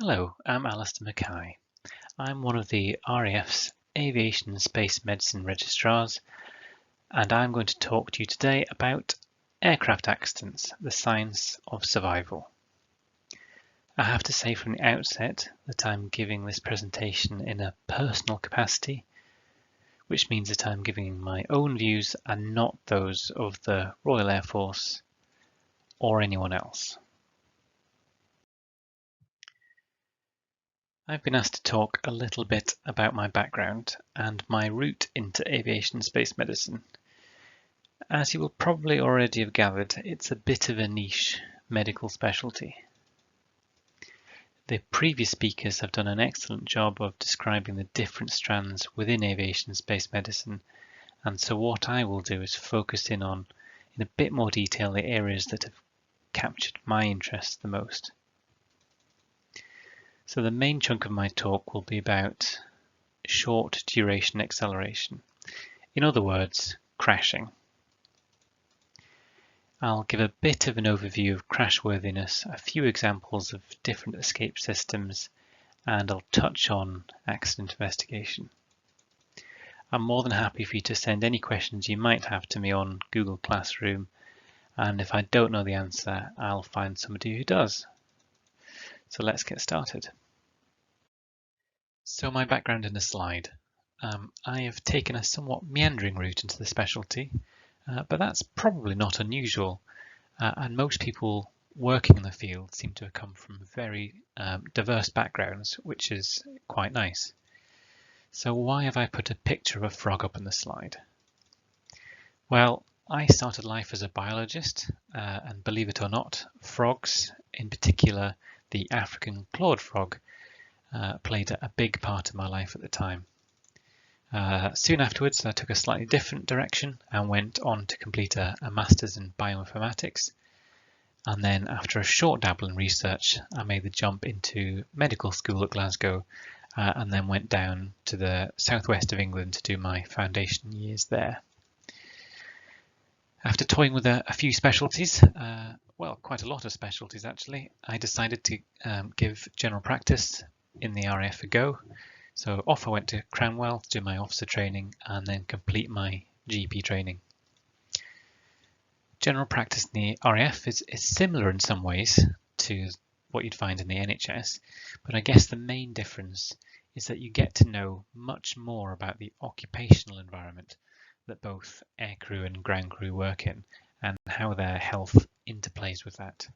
Hello, I'm Dr MacKay. I'm one of the RAF's Aviation and Space Medicine registrars, and I'm going to talk to you today about aircraft accidents, the science of survival. I have to say from the outset that I'm giving this presentation in a personal capacity, which means that I'm giving my own views and not those of the Royal Air Force or anyone else. I've been asked to talk a little bit about my background and my route into aviation and space medicine. As you will probably already have gathered, it's a bit of a niche medical specialty. The previous speakers have done an excellent job of describing the different strands within aviation and space medicine, and so what I will do is focus in on, in a bit more detail, the areas that have captured my interest the most. So the main chunk of my talk will be about short duration acceleration. In other words, crashing. I'll give a bit of an overview of crashworthiness, a few examples of different escape systems, and I'll touch on accident investigation. I'm more than happy for you to send any questions you might have to me on Google Classroom, and if I don't know the answer, I'll find somebody who does. So let's get started. So my background in a slide. I have taken a somewhat meandering route into the specialty, but that's probably not unusual, and most people working in the field seem to have come from very diverse backgrounds, which is quite nice. So why have I put a picture of a frog up in the slide? Well, I started life as a biologist, and believe it or not, frogs, in particular the African clawed frog, played a big part of my life at the time. Soon afterwards, I took a slightly different direction and went on to complete a master's in bioinformatics. And then after a short dabble in research, I made the jump into medical school at Glasgow, and then went down to the southwest of England to do my foundation years there. After toying with a few specialties, well, quite a lot of specialties actually, I decided to give general practice in the RAF a go. So off I went to Cranwell to do my officer training and then complete my GP training. General practice in the RAF is similar in some ways to what you'd find in the NHS, but I guess the main difference is that you get to know much more about the occupational environment that both aircrew and ground crew work in and how their health interplays with that.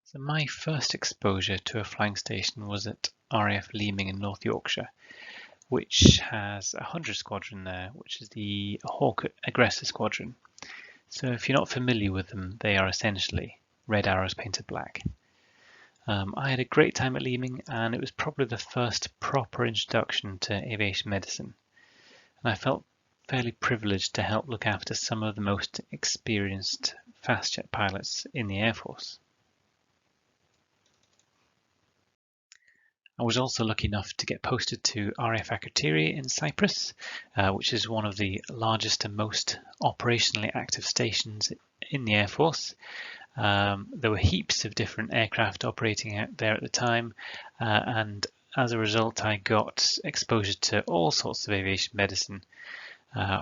So my first exposure to a flying station was at RAF Leeming in North Yorkshire, which has a 100 squadron there, which is the Hawk Aggressor Squadron. So if you're not familiar with them, they are essentially red arrows painted black. I had a great time at Leeming, and it was probably the first proper introduction to aviation medicine. And I felt fairly privileged to help look after some of the most experienced fast jet pilots in the Air Force. I was also lucky enough to get posted to RAF Akrotiri in Cyprus, which is one of the largest and most operationally active stations in the Air Force. There were heaps of different aircraft operating out there at the time, and as a result I got exposure to all sorts of aviation medicine,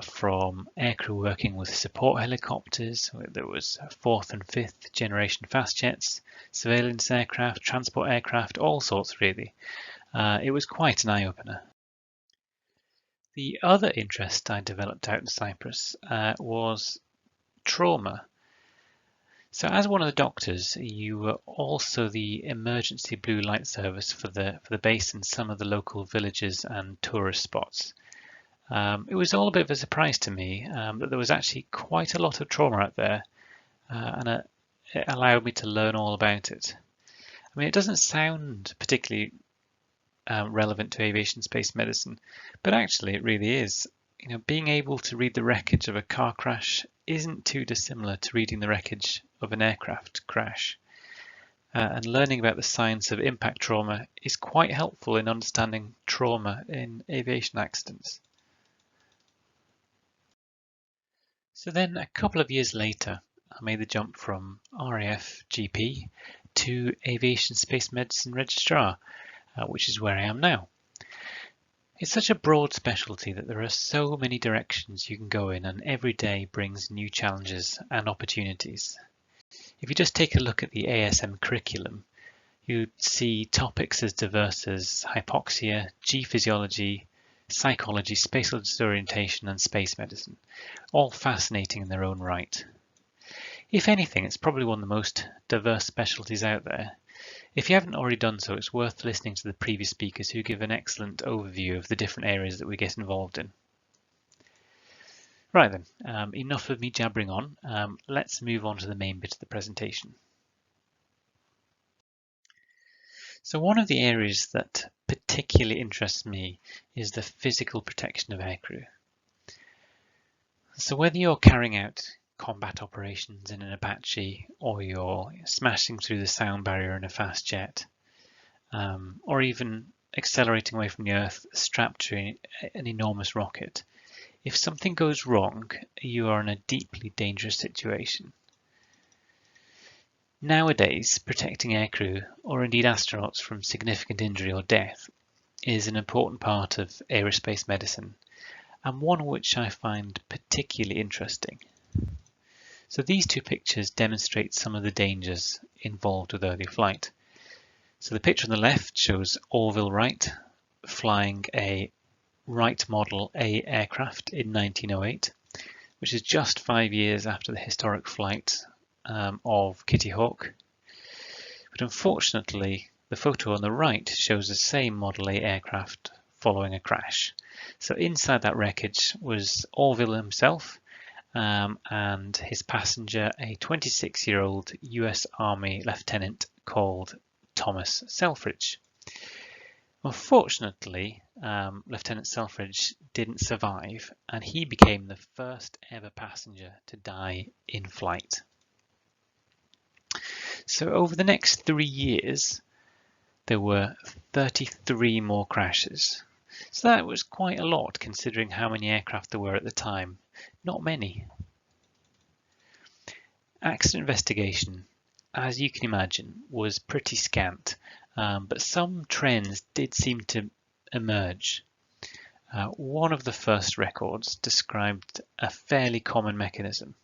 from aircrew working with support helicopters. There was 4th and 5th generation fast jets, surveillance aircraft, transport aircraft, all sorts really. It was quite an eye-opener. The other interest I developed out in Cyprus was trauma. So as one of the doctors, you were also the emergency blue light service for the base and some of the local villages and tourist spots. It was all a bit of a surprise to me that there was actually quite a lot of trauma out there, and it allowed me to learn all about it. I mean, it doesn't sound particularly relevant to aviation space medicine, but actually it really is. You know, being able to read the wreckage of a car crash isn't too dissimilar to reading the wreckage of an aircraft crash. And learning about the science of impact trauma is quite helpful in understanding trauma in aviation accidents. So then a couple of years later, I made the jump from RAF GP to Aviation Space Medicine Registrar, which is where I am now. It's such a broad specialty that there are so many directions you can go in, and every day brings new challenges and opportunities. If you just take a look at the ASM curriculum, you'd see topics as diverse as hypoxia, G-physiology, psychology, spatial disorientation, and space medicine, all fascinating in their own right. If anything, it's probably one of the most diverse specialties out there. If you haven't already done so, it's worth listening to the previous speakers who give an excellent overview of the different areas that we get involved in. Right then, enough of me jabbering on. Let's move on to the main bit of the presentation. So one of the areas that particularly interests me is the physical protection of aircrew. So whether you're carrying out combat operations in an Apache, or you're smashing through the sound barrier in a fast jet, or even accelerating away from the Earth strapped to an enormous rocket, if something goes wrong, you are in a deeply dangerous situation. Nowadays, protecting aircrew, or indeed astronauts, from significant injury or death is an important part of aerospace medicine, and one which I find particularly interesting. So these two pictures demonstrate some of the dangers involved with early flight. So the picture on the left shows Orville Wright flying a Wright Model A aircraft in 1908, which is just 5 years after the historic flight of Kitty Hawk. But unfortunately, the photo on the right shows the same Model A aircraft following a crash. So inside that wreckage was Orville himself, and his passenger, a 26-year-old US Army lieutenant called Thomas Selfridge. Unfortunately, Lieutenant Selfridge didn't survive, and he became the first ever passenger to die in flight. So over the next 3 years, there were 33 more crashes. So that was quite a lot considering how many aircraft there were at the time. Not many. Accident investigation, as you can imagine, was pretty scant, but some trends did seem to emerge. One of the first records described a fairly common mechanism.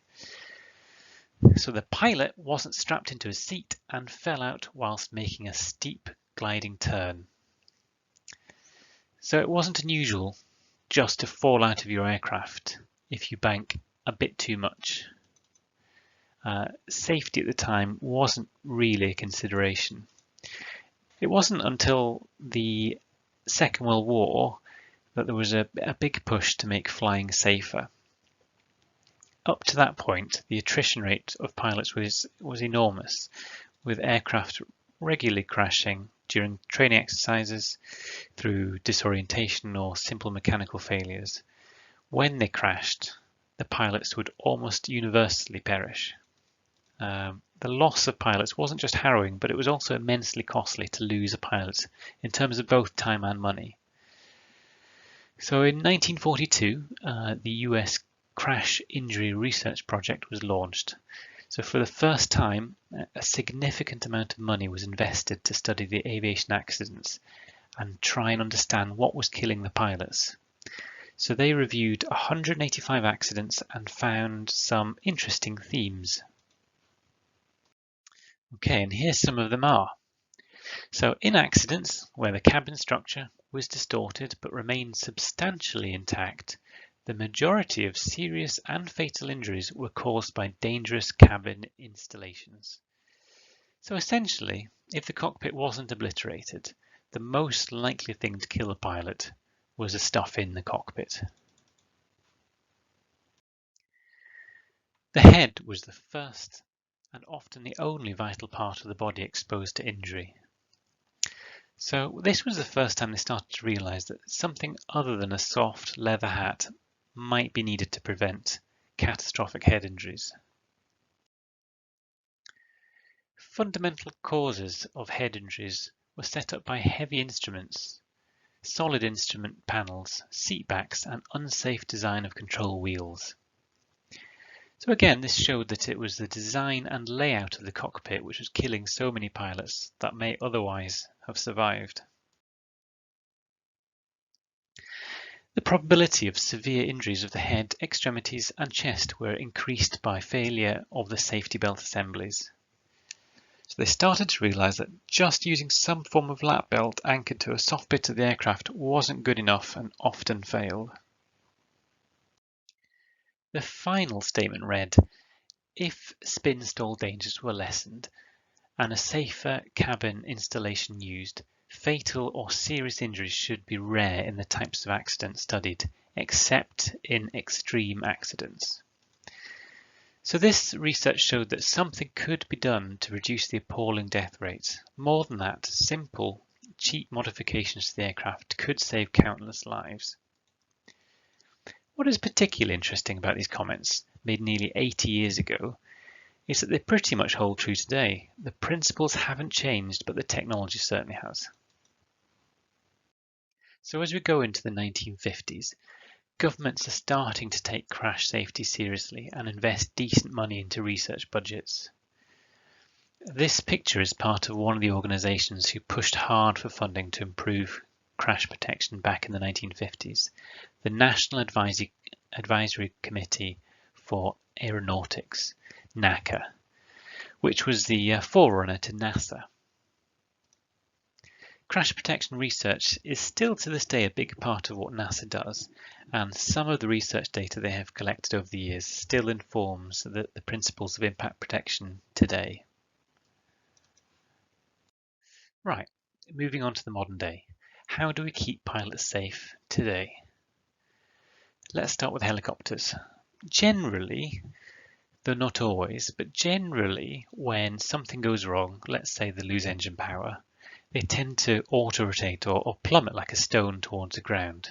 So the pilot wasn't strapped into a seat and fell out whilst making a steep gliding turn. So it wasn't unusual just to fall out of your aircraft if you bank a bit too much. Safety at the time wasn't really a consideration. It wasn't until the Second World War that there was a big push to make flying safer. Up to that point, the attrition rate of pilots was enormous, with aircraft regularly crashing during training exercises through disorientation or simple mechanical failures. When they crashed, the pilots would almost universally perish. The loss of pilots wasn't just harrowing, but it was also immensely costly to lose a pilot in terms of both time and money. So in 1942, the US Crash Injury Research Project was launched. So for the first time, a significant amount of money was invested to study the aviation accidents and try and understand what was killing the pilots. So they reviewed 185 accidents and found some interesting themes. Okay, and here some of them are. So in accidents where the cabin structure was distorted but remained substantially intact, the majority of serious and fatal injuries were caused by dangerous cabin installations. So essentially, if the cockpit wasn't obliterated, the most likely thing to kill a pilot was the stuff in the cockpit. The head was the first and often the only vital part of the body exposed to injury. So this was the first time they started to realise that something other than a soft leather hat might be needed to prevent catastrophic head injuries. Fundamental causes of head injuries were set up by heavy instruments, solid instrument panels, seat backs, and unsafe design of control wheels. So again, this showed that it was the design and layout of the cockpit which was killing so many pilots that may otherwise have survived. The probability of severe injuries of the head, extremities and chest were increased by failure of the safety belt assemblies. So they started to realise that just using some form of lap belt anchored to a soft bit of the aircraft wasn't good enough and often failed. The final statement read, if spin stall dangers were lessened and a safer cabin installation used, fatal or serious injuries should be rare in the types of accidents studied, except in extreme accidents. So this research showed that something could be done to reduce the appalling death rates. More than that, simple, cheap modifications to the aircraft could save countless lives. What is particularly interesting about these comments, made nearly 80 years ago, is that they pretty much hold true today. The principles haven't changed, but the technology certainly has. So as we go into the 1950s, governments are starting to take crash safety seriously and invest decent money into research budgets. This picture is part of one of the organisations who pushed hard for funding to improve crash protection back in the 1950s, the National Advisory Committee for Aeronautics, NACA, which was the forerunner to NASA. Crash protection research is still to this day a big part of what NASA does, and some of the research data they have collected over the years still informs the principles of impact protection today. Right, moving on to the modern day. How do we keep pilots safe today? Let's start with helicopters. Generally, though not always, but generally when something goes wrong, let's say they lose engine power, they tend to auto-rotate or plummet like a stone towards the ground.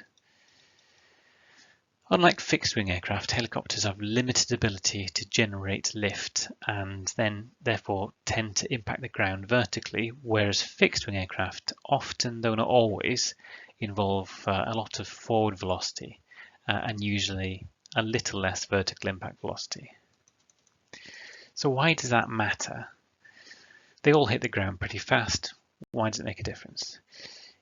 Unlike fixed-wing aircraft, helicopters have limited ability to generate lift and then therefore tend to impact the ground vertically, whereas fixed-wing aircraft often, though not always, involve a lot of forward velocity and usually a little less vertical impact velocity. So why does that matter? They all hit the ground pretty fast. Why does it make a difference?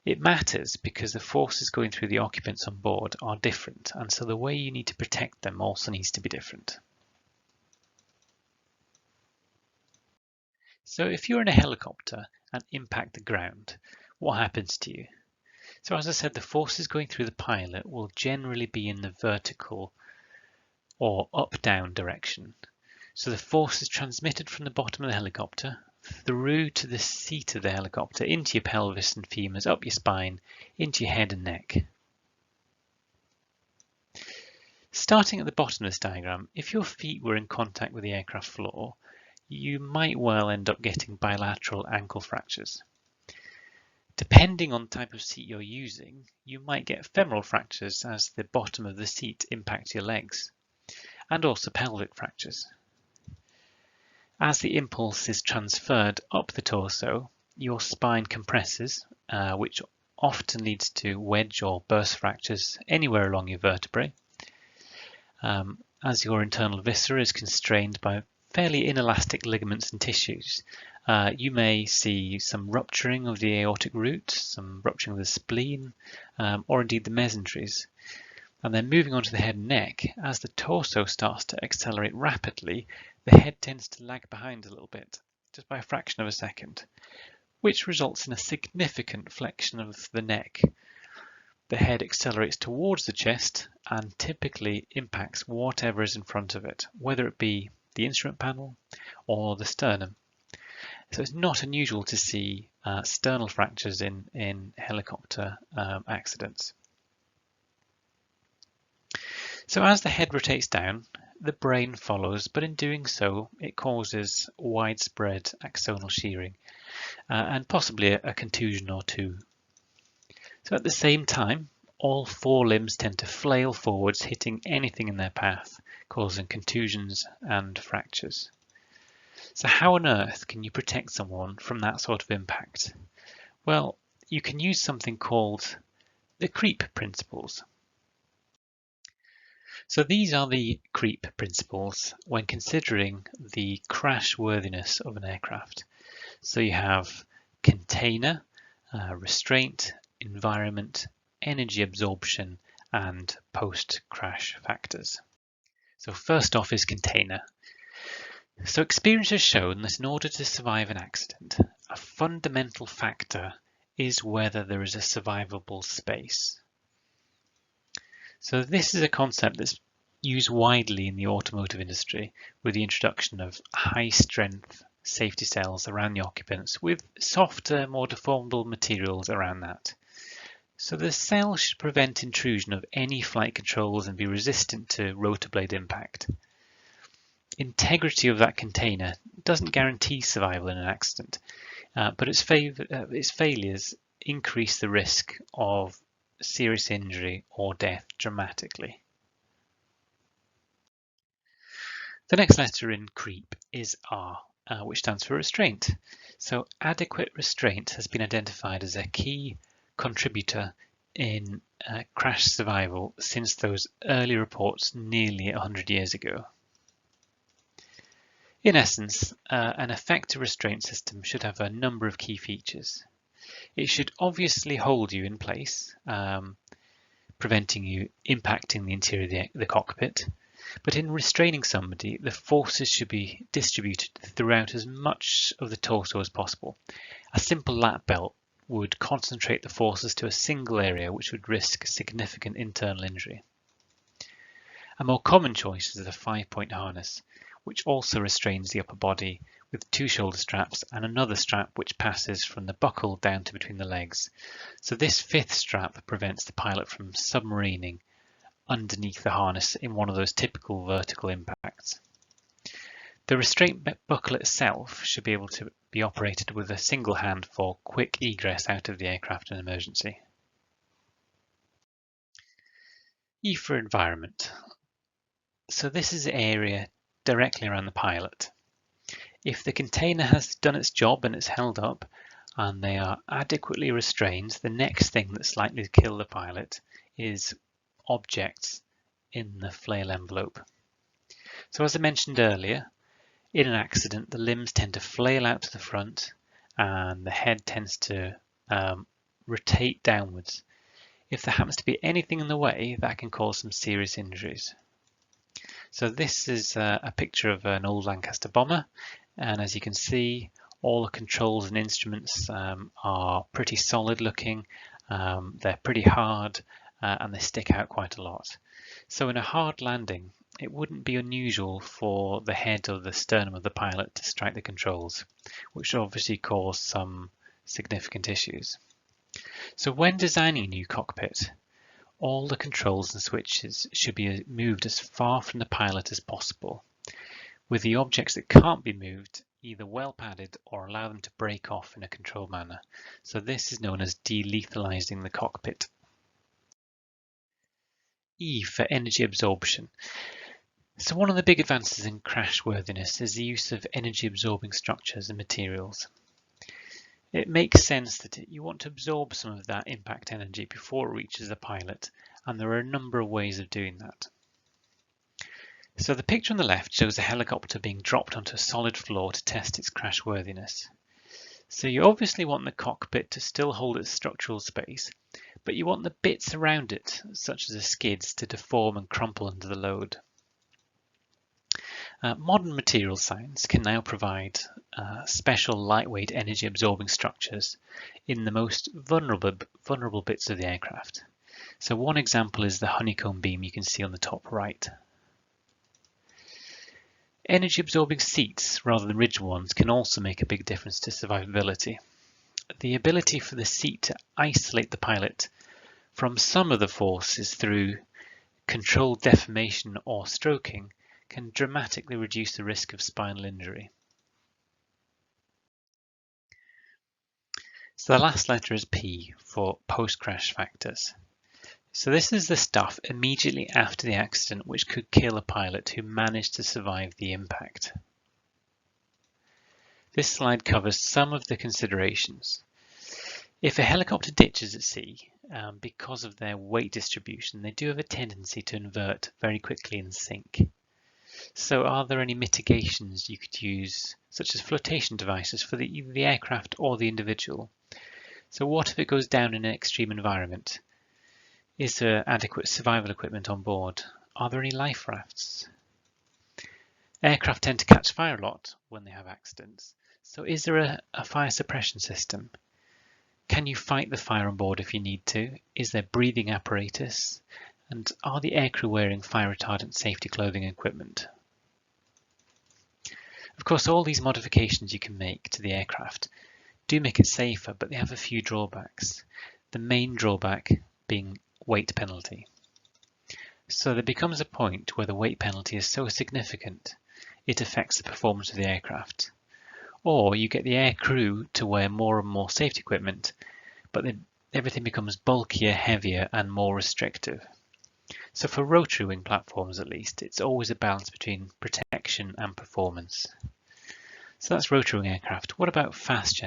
It matters because the forces going through the occupants on board are different, and so the way you need to protect them also needs to be different. So if you're in a helicopter and impact the ground, what happens to you? So as I said, the forces going through the pilot will generally be in the vertical or up-down direction. So the force is transmitted from the bottom of the helicopter through to the seat of the helicopter, into your pelvis and femurs, up your spine, into your head and neck. Starting at the bottom of this diagram, if your feet were in contact with the aircraft floor, you might well end up getting bilateral ankle fractures. Depending on the type of seat you're using, you might get femoral fractures as the bottom of the seat impacts your legs, and also pelvic fractures. As the impulse is transferred up the torso, your spine compresses, which often leads to wedge or burst fractures anywhere along your vertebrae. As your internal viscera is constrained by fairly inelastic ligaments and tissues, you may see some rupturing of the aortic root, some rupturing of the spleen, or indeed the mesenteries. And then moving on to the head and neck, as the torso starts to accelerate rapidly, the head tends to lag behind a little bit, just by a fraction of a second, which results in a significant flexion of the neck. The head accelerates towards the chest and typically impacts whatever is in front of it, whether it be the instrument panel or the sternum. So it's not unusual to see sternal fractures in helicopter accidents. So as the head rotates down, the brain follows, but in doing so, it causes widespread axonal shearing and possibly a contusion or two. So at the same time, all four limbs tend to flail forwards, hitting anything in their path, causing contusions and fractures. So how on earth can you protect someone from that sort of impact? Well, you can use something called the creep principles. So these are the creep principles when considering the crash worthiness of an aircraft. So you have container, restraint, environment, energy absorption, and post-crash factors. So first off is container. So experience has shown that in order to survive an accident, a fundamental factor is whether there is a survivable space. So this is a concept that's used widely in the automotive industry with the introduction of high-strength safety cells around the occupants with softer, more deformable materials around that. So the cell should prevent intrusion of any flight controls and be resistant to rotor blade impact. Integrity of that container doesn't guarantee survival in an accident, but its failures increase the risk of serious injury or death dramatically. The next letter in CREEP is R, which stands for restraint. So adequate restraint has been identified as a key contributor in crash survival since those early reports nearly 100 years ago. In essence, an effective restraint system should have a number of key features. It should obviously hold you in place, preventing you impacting the interior of the cockpit. But in restraining somebody, the forces should be distributed throughout as much of the torso as possible. A simple lap belt would concentrate the forces to a single area, which would risk significant internal injury. A more common choice is the 5-point harness, which also restrains the upper body with 2 shoulder straps and another strap which passes from the buckle down to between the legs. So this 5th strap prevents the pilot from submarining underneath the harness in one of those typical vertical impacts. The restraint buckle itself should be able to be operated with a single hand for quick egress out of the aircraft in emergency. E for environment. So this is the area directly around the pilot. If the container has done its job and it's held up and they are adequately restrained, the next thing that's likely to kill the pilot is objects in the flail envelope. So as I mentioned earlier, in an accident the limbs tend to flail out to the front and the head tends to rotate downwards. If there happens to be anything in the way, that can cause some serious injuries. So this is a picture of an old Lancaster bomber, and as you can see, all the controls and instruments are pretty solid looking, they're pretty hard, and they stick out quite a lot. So in a hard landing, it wouldn't be unusual for the head or the sternum of the pilot to strike the controls, which obviously cause some significant issues. So when designing a new cockpit, all the controls and switches should be moved as far from the pilot as possible, with the objects that can't be moved either well padded or allow them to break off in a controlled manner. So this is known as delethalizing the cockpit. E for energy absorption. So one of the big advances in crash worthiness is the use of energy absorbing structures and materials. It makes sense that you want to absorb some of that impact energy before it reaches the pilot, and there are a number of ways of doing that. So the picture on the left shows a helicopter being dropped onto a solid floor to test its crash worthiness. So you obviously want the cockpit to still hold its structural space, but you want the bits around it, such as the skids, to deform and crumple under the load. Modern material science can now provide special lightweight energy absorbing structures in the most vulnerable bits of the aircraft. So one example is the honeycomb beam you can see on the top right. Energy absorbing seats rather than rigid ones can also make a big difference to survivability. The ability for the seat to isolate the pilot from some of the forces through controlled deformation or stroking can dramatically reduce the risk of spinal injury. So the last letter is P for post-crash factors. So this is the stuff immediately after the accident which could kill a pilot who managed to survive the impact. This slide covers some of the considerations. If a helicopter ditches at sea because of their weight distribution, they do have a tendency to invert very quickly and sink. So are there any mitigations you could use, such as flotation devices for either the aircraft or the individual? So what if it goes down in an extreme environment? Is there adequate survival equipment on board? Are there any life rafts? Aircraft tend to catch fire a lot when they have accidents. So is there a fire suppression system? Can you fight the fire on board if you need to? Is there breathing apparatus? And are the aircrew wearing fire retardant safety clothing and equipment? Of course, all these modifications you can make to the aircraft do make it safer, but they have a few drawbacks. The main drawback being weight penalty. So there becomes a point where the weight penalty is so significant it affects the performance of the aircraft. Or you get the air crew to wear more and more safety equipment, but then everything becomes bulkier, heavier, and more restrictive. So for rotary wing platforms at least, it's always a balance between protection and performance. So that's rotary wing aircraft. What about fast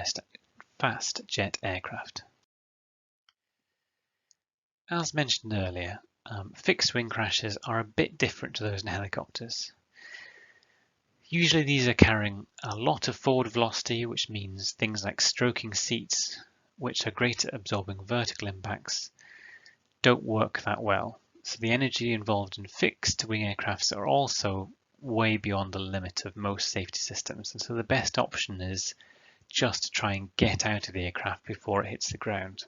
jet aircraft? As mentioned earlier, fixed wing crashes are a bit different to those in helicopters. Usually these are carrying a lot of forward velocity, which means things like stroking seats, which are great at absorbing vertical impacts, don't work that well. So the energy involved in fixed wing aircrafts are also way beyond the limit of most safety systems. And so the best option is just to try and get out of the aircraft before it hits the ground.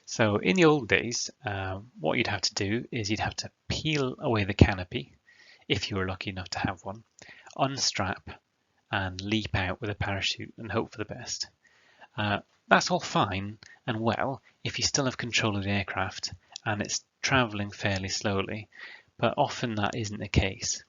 So in the old days, what you'd have to do is you'd have to peel away the canopy, if you were lucky enough to have one, unstrap and leap out with a parachute and hope for the best. That's all fine and well if you still have control of the aircraft and it's travelling fairly slowly, but often that isn't the case.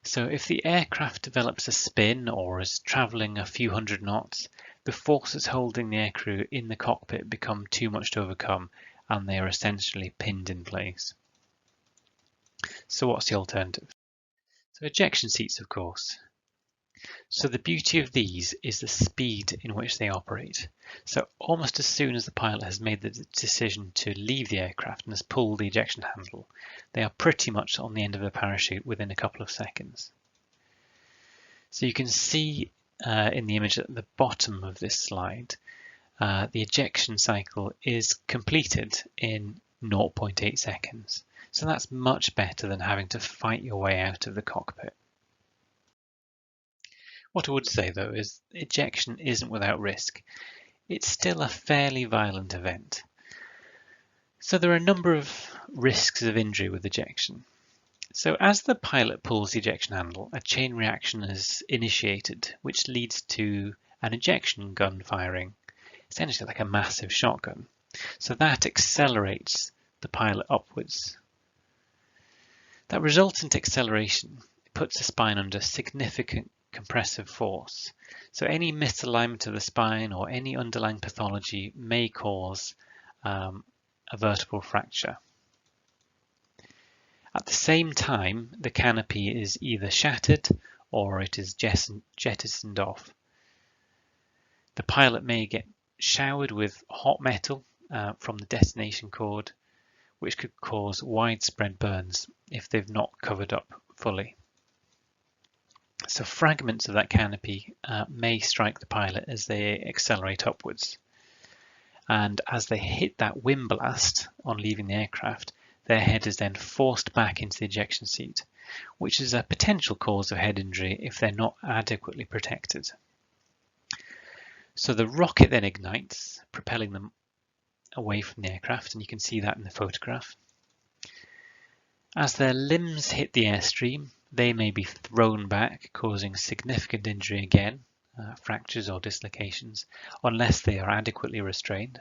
So if the aircraft develops a spin or is travelling a few hundred knots, the forces holding the aircrew in the cockpit become too much to overcome and they are essentially pinned in place. So what's the alternative? So ejection seats, of course. So the beauty of these is the speed in which they operate. So almost as soon as the pilot has made the decision to leave the aircraft and has pulled the ejection handle, they are pretty much on the end of the parachute within a couple of seconds. So you can see in the image at the bottom of this slide, the ejection cycle is completed in 0.8 seconds. So that's much better than having to fight your way out of the cockpit. What I would say though is ejection isn't without risk. It's still a fairly violent event. So there are a number of risks of injury with ejection. So as the pilot pulls the ejection handle, a chain reaction is initiated, which leads to an ejection gun firing, essentially like a massive shotgun. So that accelerates the pilot upwards. That resultant acceleration puts the spine under significant compressive force. So any misalignment of the spine or any underlying pathology may cause a vertebral fracture. At the same time, the canopy is either shattered or it is jettisoned off. The pilot may get showered with hot metal from the detonation cord, which could cause widespread burns if they've not covered up fully. So fragments of that canopy may strike the pilot as they accelerate upwards. And as they hit that wind blast on leaving the aircraft, their head is then forced back into the ejection seat, which is a potential cause of head injury if they're not adequately protected. So the rocket then ignites, propelling them away from the aircraft, and you can see that in the photograph. As their limbs hit the airstream, they may be thrown back, causing significant injury again, fractures or dislocations, unless they are adequately restrained.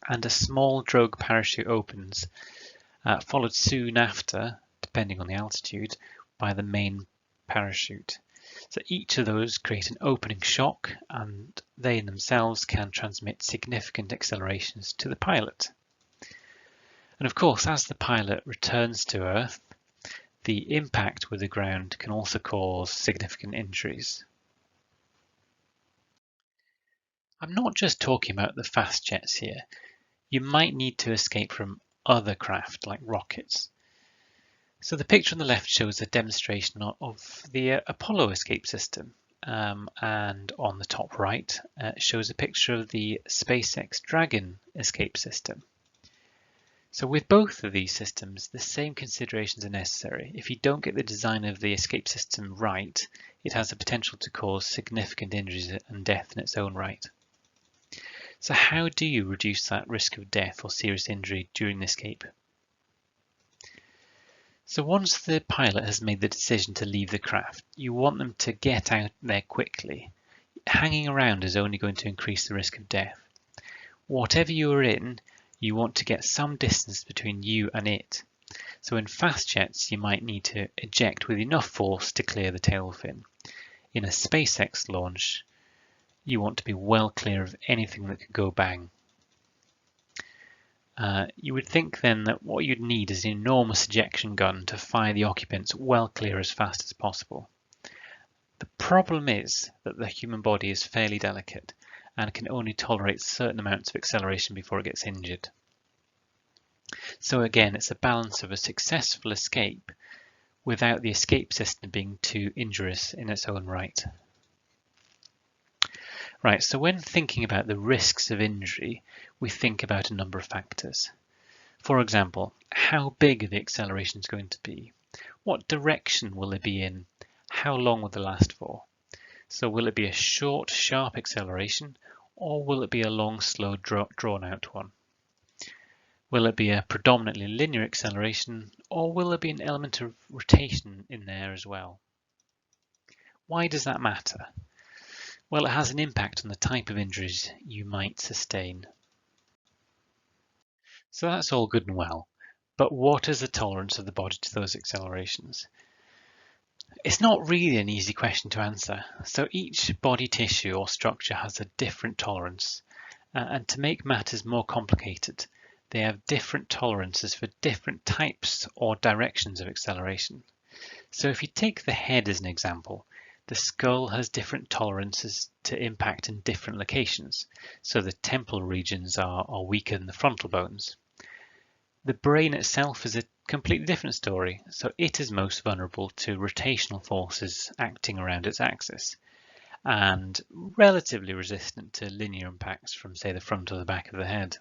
And a small drogue parachute opens, followed soon after, depending on the altitude, by the main parachute. So each of those create an opening shock, and they in themselves can transmit significant accelerations to the pilot. And of course, as the pilot returns to Earth, the impact with the ground can also cause significant injuries. I'm not just talking about the fast jets here. You might need to escape from other craft like rockets. So the picture on the left shows a demonstration of the Apollo escape system, and on the top right shows a picture of the SpaceX Dragon escape system. So with both of these systems, the same considerations are necessary. If you don't get the design of the escape system right, it has the potential to cause significant injuries and death in its own right. So how do you reduce that risk of death or serious injury during the escape? So once the pilot has made the decision to leave the craft, you want them to get out there quickly. Hanging around is only going to increase the risk of death. Whatever you are in, you want to get some distance between you and it. So in fast jets, you might need to eject with enough force to clear the tail fin. In a SpaceX launch, you want to be well clear of anything that could go bang. You would think then that what you'd need is an enormous ejection gun to fire the occupants well clear as fast as possible. The problem is that the human body is fairly delicate and can only tolerate certain amounts of acceleration before it gets injured. So again, it's a balance of a successful escape without the escape system being too injurious in its own right. Right, so when thinking about the risks of injury, we think about a number of factors. For example, how big are the accelerations going to be? What direction will they be in? How long will they last for? So will it be a short, sharp acceleration, or will it be a long, slow, drawn-out one? Will it be a predominantly linear acceleration, or will there be an element of rotation in there as well? Why does that matter? Well, it has an impact on the type of injuries you might sustain. So that's all good and well, but what is the tolerance of the body to those accelerations? It's not really an easy question to answer. So each body tissue or structure has a different tolerance, and to make matters more complicated, they have different tolerances for different types or directions of acceleration. So if you take the head as an example, the skull has different tolerances to impact in different locations. So the temporal regions are weaker than the frontal bones. The brain itself is a completely different story. So it is most vulnerable to rotational forces acting around its axis and relatively resistant to linear impacts from, say, the front or the back of the head.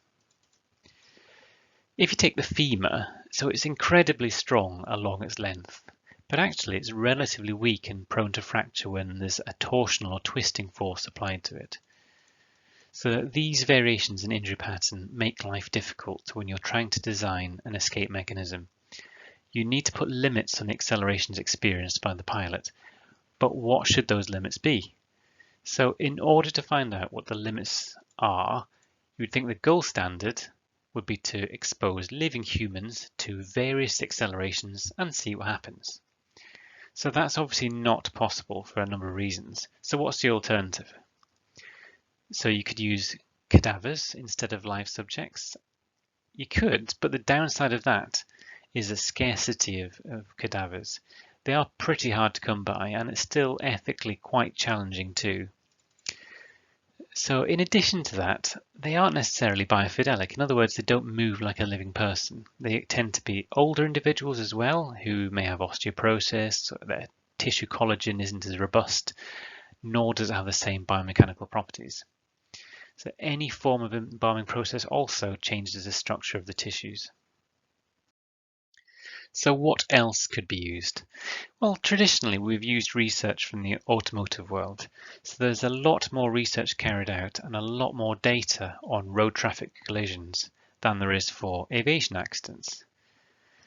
If you take the femur, so it's incredibly strong along its length, but actually it's relatively weak and prone to fracture when there's a torsional or twisting force applied to it. So these variations in injury pattern make life difficult when you're trying to design an escape mechanism. You need to put limits on the accelerations experienced by the pilot, but what should those limits be? So in order to find out what the limits are, you would think the gold standard would be to expose living humans to various accelerations and see what happens. So that's obviously not possible for a number of reasons. So what's the alternative? So you could use cadavers instead of live subjects. You could, but the downside of that is a scarcity of cadavers. They are pretty hard to come by, and it's still ethically quite challenging too. So in addition to that, they aren't necessarily biofidelic. In other words, they don't move like a living person. They tend to be older individuals as well, who may have osteoporosis, or their tissue collagen isn't as robust, nor does it have the same biomechanical properties. So any form of embalming process also changes the structure of the tissues. So what else could be used? Well, traditionally we've used research from the automotive world. So there's a lot more research carried out and a lot more data on road traffic collisions than there is for aviation accidents.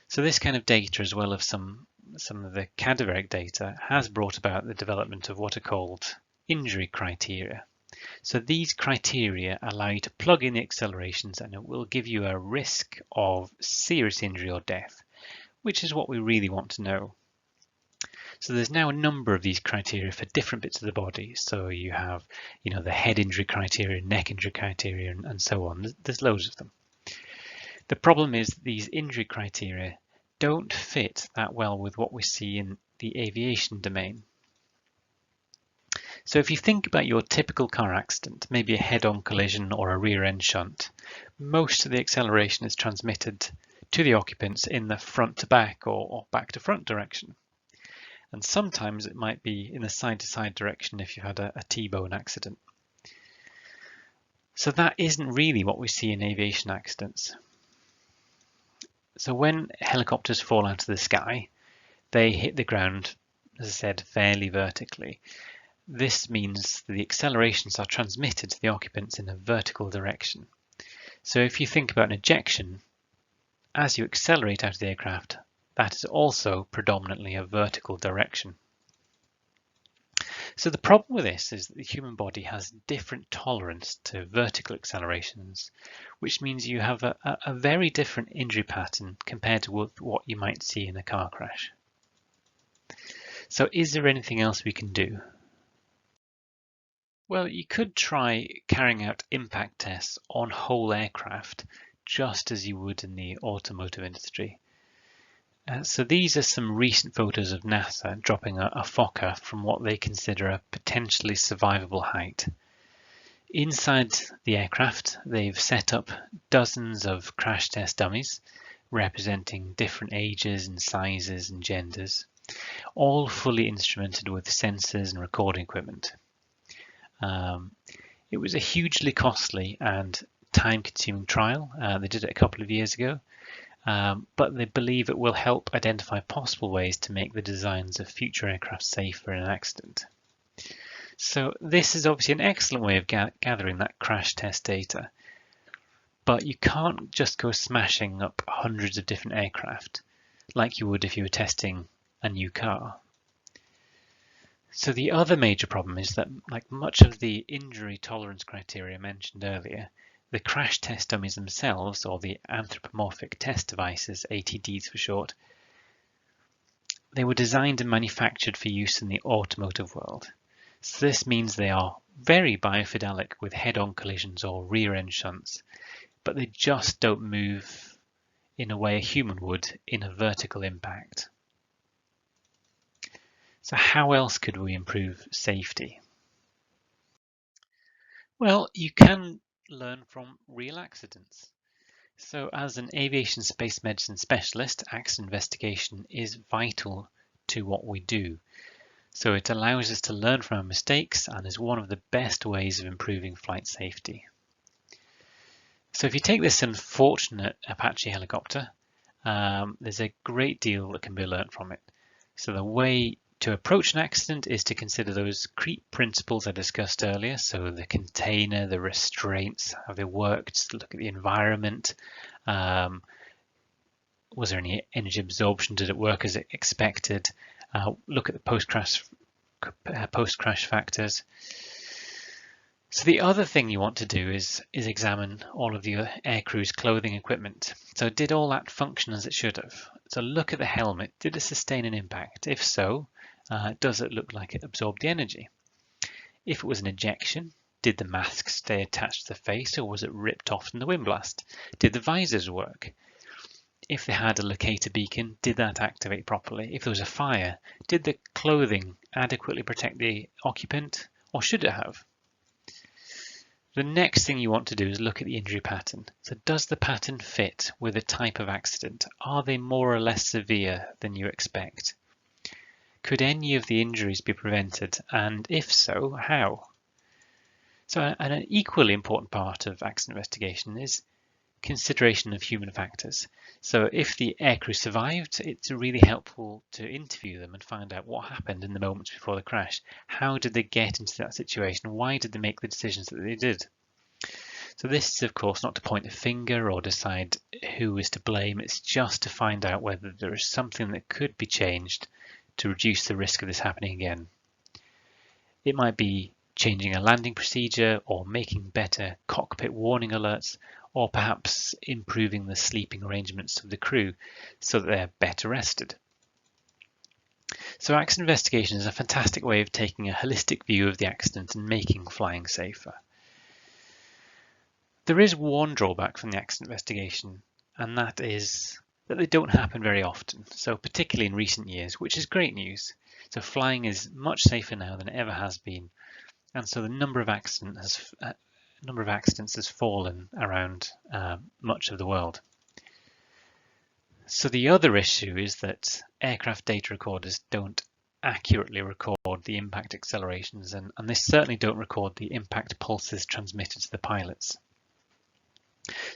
So this kind of data, as well as some of the cadaveric data, has brought about the development of what are called injury criteria. So these criteria allow you to plug in the accelerations and it will give you a risk of serious injury or death, which is what we really want to know. So there's now a number of these criteria for different bits of the body. So you have, the head injury criteria, neck injury criteria, and so on. There's loads of them. The problem is these injury criteria don't fit that well with what we see in the aviation domain. So if you think about your typical car accident, maybe a head-on collision or a rear-end shunt, most of the acceleration is transmitted to the occupants in the front-to-back or back-to-front direction. And sometimes it might be in the side-to-side direction if you had a T-bone accident. So that isn't really what we see in aviation accidents. So when helicopters fall out of the sky, they hit the ground, as I said, fairly vertically. This means that the accelerations are transmitted to the occupants in a vertical direction. So if you think about an ejection, as you accelerate out of the aircraft, that is also predominantly a vertical direction. So the problem with this is that the human body has different tolerance to vertical accelerations, which means you have a very different injury pattern compared to what you might see in a car crash. So is there anything else we can do? Well, you could try carrying out impact tests on whole aircraft, just as you would in the automotive industry. So these are some recent photos of NASA dropping a Fokker from what they consider a potentially survivable height. Inside the aircraft, they've set up dozens of crash test dummies representing different ages and sizes and genders, all fully instrumented with sensors and recording equipment. It was a hugely costly and time-consuming trial. They did it a couple of years ago. But they believe it will help identify possible ways to make the designs of future aircraft safer in an accident. So this is obviously an excellent way of gathering that crash test data, but you can't just go smashing up hundreds of different aircraft like you would if you were testing a new car. So the other major problem is that, like much of the injury tolerance criteria mentioned earlier, the crash test dummies themselves, or the anthropomorphic test devices, ATDs for short, they were designed and manufactured for use in the automotive world. So this means they are very biofidelic with head-on collisions or rear-end shunts, but they just don't move in a way a human would in a vertical impact. So how else could we improve safety? Well, you can learn from real accidents. So as an aviation space medicine specialist, accident investigation is vital to what we do. So it allows us to learn from our mistakes and is one of the best ways of improving flight safety. So if you take this unfortunate Apache helicopter, there's a great deal that can be learned from it. So the way to approach an accident is to consider those creep principles I discussed earlier. So the container, the restraints, how they worked, look at the environment. Was there any energy absorption? Did it work as expected? Look at the post-crash factors. So the other thing you want to do is examine all of the aircrew's clothing equipment. So did all that function as it should have? So look at the helmet. Did it sustain an impact? If so, does it look like it absorbed the energy? If it was an ejection, did the mask stay attached to the face or was it ripped off in the wind blast? Did the visors work? If they had a locator beacon, did that activate properly? If there was a fire, did the clothing adequately protect the occupant or should it have? The next thing you want to do is look at the injury pattern. So does the pattern fit with the type of accident? Are they more or less severe than you expect? Could any of the injuries be prevented? And if so, how? So an equally important part of accident investigation is consideration of human factors. So if the aircrew survived, it's really helpful to interview them and find out what happened in the moments before the crash. How did they get into that situation? Why did they make the decisions that they did? So this is, of course, not to point a finger or decide who is to blame. It's just to find out whether there is something that could be changed to reduce the risk of this happening again. It might be changing a landing procedure or making better cockpit warning alerts, or perhaps improving the sleeping arrangements of the crew so that they're better rested. So accident investigation is a fantastic way of taking a holistic view of the accident and making flying safer. There is one drawback from the accident investigation, and that is that they don't happen very often, so particularly in recent years, which is great news. So flying is much safer now than it ever has been, and so the number of accidents has fallen around much of the world. So the other issue is that aircraft data recorders don't accurately record the impact accelerations, and they certainly don't record the impact pulses transmitted to the pilots.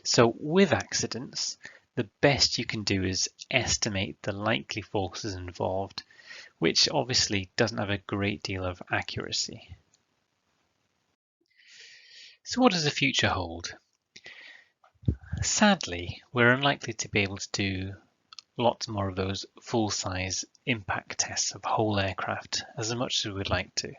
So with accidents, the best you can do is estimate the likely forces involved, which obviously doesn't have a great deal of accuracy. So what does the future hold? Sadly, we're unlikely to be able to do lots more of those full-size impact tests of whole aircraft as much as we would like to.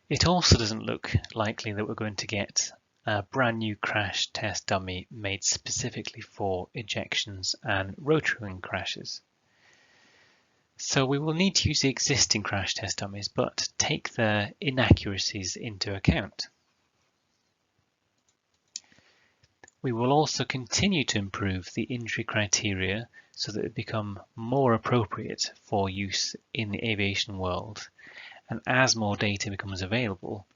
It also doesn't look likely that we're going to get a brand new crash test dummy made specifically for ejections and rotary wing crashes. So we will need to use the existing crash test dummies, but take their inaccuracies into account. We will also continue to improve the injury criteria so that they become more appropriate for use in the aviation world, and as more data becomes available,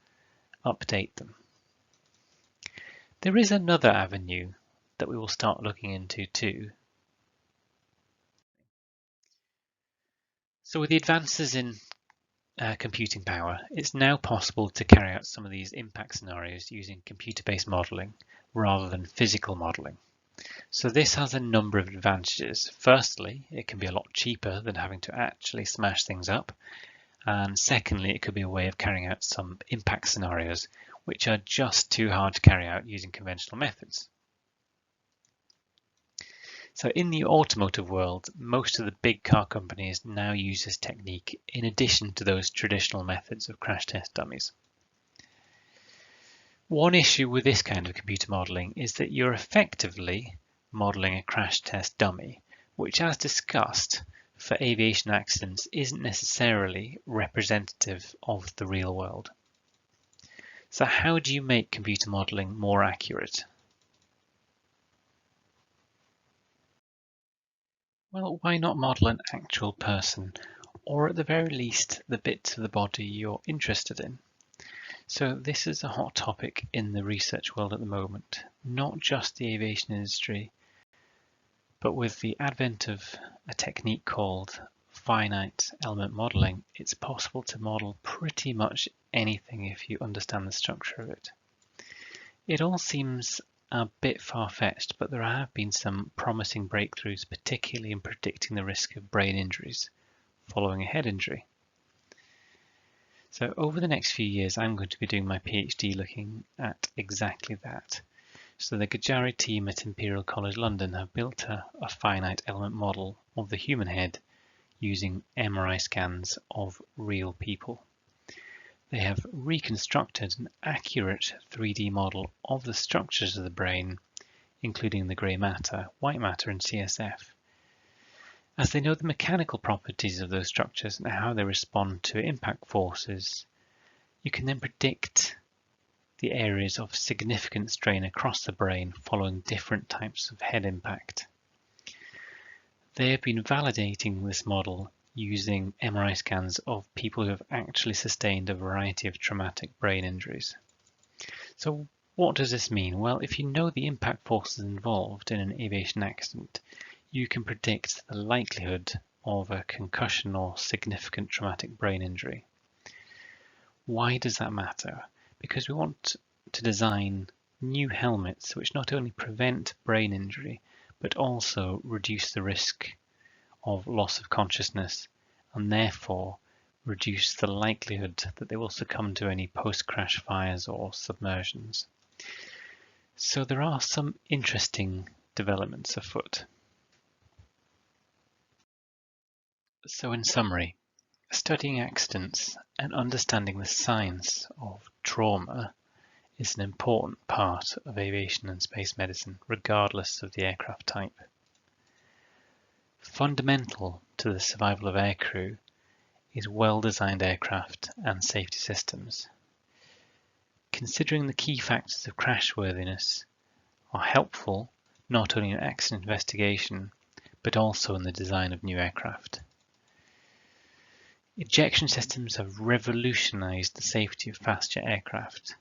update them. There is another avenue that we will start looking into too. So with the advances in computing power, it's now possible to carry out some of these impact scenarios using computer-based modelling rather than physical modelling. So this has a number of advantages. Firstly, it can be a lot cheaper than having to actually smash things up. And secondly, it could be a way of carrying out some impact scenarios which are just too hard to carry out using conventional methods. So in the automotive world, most of the big car companies now use this technique in addition to those traditional methods of crash test dummies. One issue with this kind of computer modelling is that you're effectively modelling a crash test dummy, which, as discussed, for aviation accidents isn't necessarily representative of the real world. So how do you make computer modelling more accurate? Well, why not model an actual person, or at the very least the bits of the body you're interested in? So this is a hot topic in the research world at the moment, not just the aviation industry, but with the advent of a technique called finite element modeling, it's possible to model pretty much anything if you understand the structure of it. It all seems a bit far-fetched, but there have been some promising breakthroughs, particularly in predicting the risk of brain injuries following a head injury. So over the next few years, I'm going to be doing my PhD looking at exactly that. So the Gajari team at Imperial College London have built a finite element model of the human head using MRI scans of real people. They have reconstructed an accurate 3D model of the structures of the brain, including the grey matter, white matter and CSF. As they know the mechanical properties of those structures and how they respond to impact forces, you can then predict the areas of significant strain across the brain following different types of head impact. They have been validating this model using MRI scans of people who have actually sustained a variety of traumatic brain injuries. So what does this mean? Well, if you know the impact forces involved in an aviation accident, you can predict the likelihood of a concussion or significant traumatic brain injury. Why does that matter? Because we want to design new helmets which not only prevent brain injury, but also reduce the risk of loss of consciousness and therefore reduce the likelihood that they will succumb to any post-crash fires or submersions. So there are some interesting developments afoot. So in summary, studying accidents and understanding the science of trauma is an important part of aviation and space medicine, regardless of the aircraft type. Fundamental to the survival of aircrew is well-designed aircraft and safety systems. Considering the key factors of crashworthiness are helpful not only in accident investigation, but also in the design of new aircraft. Ejection systems have revolutionized the safety of fast jet aircraft,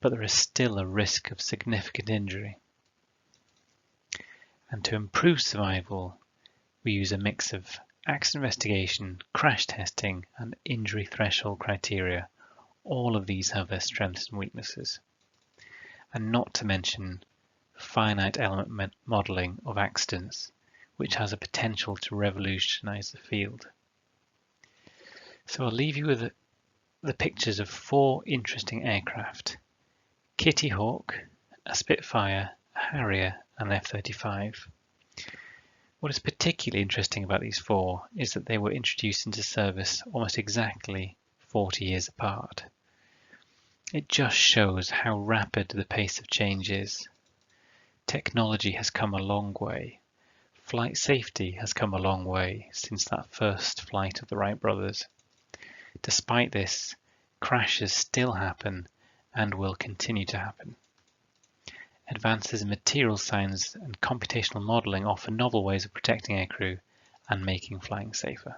but there is still a risk of significant injury. And to improve survival, we use a mix of accident investigation, crash testing, and injury threshold criteria. All of these have their strengths and weaknesses. And not to mention finite element modeling of accidents, which has a potential to revolutionize the field. So I'll leave you with the pictures of 4 interesting aircraft: Kitty Hawk, a Spitfire, a Harrier, and an F-35. What is particularly interesting about these 4 is that they were introduced into service almost exactly 40 years apart. It just shows how rapid the pace of change is. Technology has come a long way. Flight safety has come a long way since that first flight of the Wright brothers. Despite this, crashes still happen and will continue to happen. Advances in material science and computational modeling offer novel ways of protecting aircrew and making flying safer.